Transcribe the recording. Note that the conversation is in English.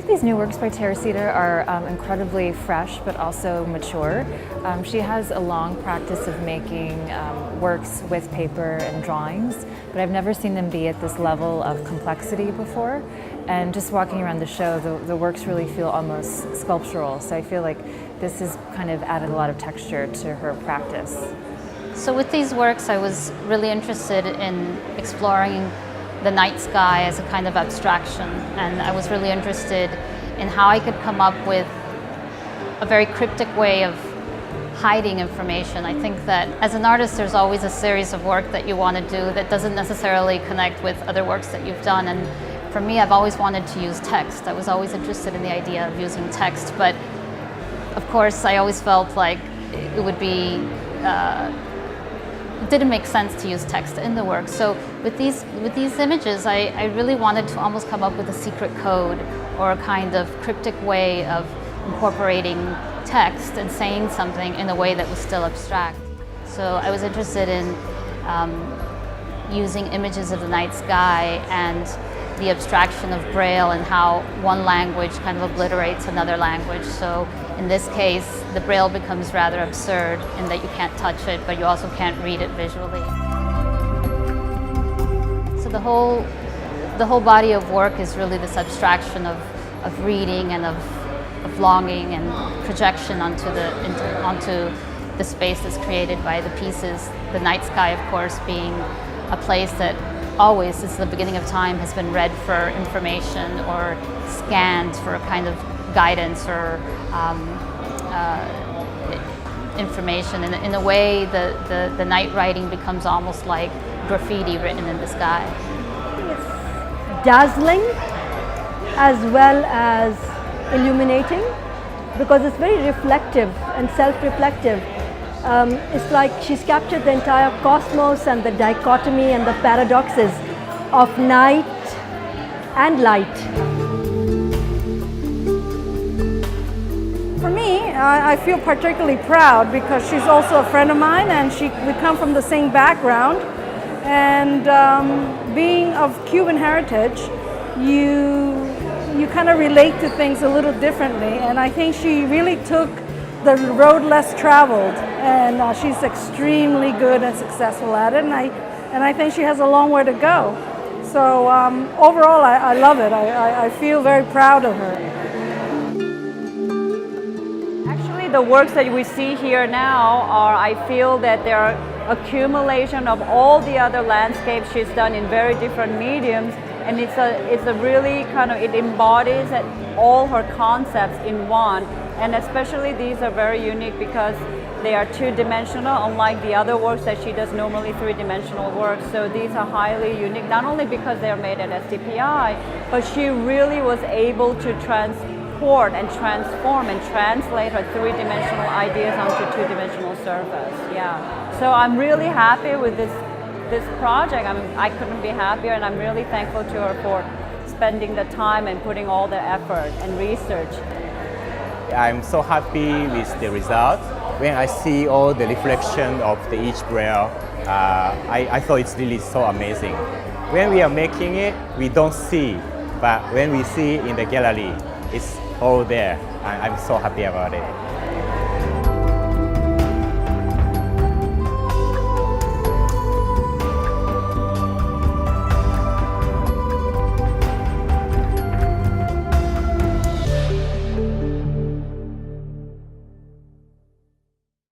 think these new works by Teresita are incredibly fresh but also mature. She has a long practice of making works with paper and drawings, but I've never seen them be at this level of complexity before. And just walking around the show, the works really feel almost sculptural, so I feel like this has kind of added a lot of texture to her practice. So with these works, I was really interested in exploring the night sky as a kind of abstraction, and I was really interested in how I could come up with a very cryptic way of hiding information. I think that as an artist there's always a series of work that you want to do that doesn't necessarily connect with other works that you've done, and for me I've always wanted to use text. I was always interested in the idea of using text, but of course I always felt like it would be it didn't make sense to use text in the work. So with these images, I really wanted to almost come up with a secret code or a kind of cryptic way of incorporating text and saying something in a way that was still abstract. So I was interested in using images of the night sky and the abstraction of Braille and how one language kind of obliterates another language. So in this case, the Braille becomes rather absurd in that you can't touch it, but you also can't read it visually. So the whole body of work is really this abstraction of reading and of longing and projection onto the space that's created by the pieces. The night sky, of course, being a place that always, since the beginning of time, has been read for information or scanned for a kind of guidance or information. In a way, the night writing becomes almost like graffiti written in the sky. It's dazzling as well as illuminating because it's very reflective and self-reflective. It's like she's captured the entire cosmos and the dichotomy and the paradoxes of night and light. For me, I feel particularly proud because she's also a friend of mine and we come from the same background. And being of Cuban heritage, you kind of relate to things a little differently. And I think she really took the road less traveled, and she's extremely good and successful at it, and I think she has a long way to go. So overall, I love it. I feel very proud of her. Actually, the works that we see here now are, I feel that they're accumulation of all the other landscapes she's done in very different mediums, and it's a really kind of, it embodies all her concepts in one. And especially these are very unique because they are two-dimensional, unlike the other works that she does normally three-dimensional works. So these are highly unique, not only because they are made at STPI, but she really was able to transport and transform and translate her three-dimensional ideas onto two-dimensional surface. Yeah. So I'm really happy with this project. I couldn't be happier, and I'm really thankful to her for spending the time and putting all the effort and research. I'm so happy with the result. When I see all the reflection of each Braille, I thought it's really so amazing. When we are making it, we don't see, but when we see in the gallery, it's all there. I'm so happy about it.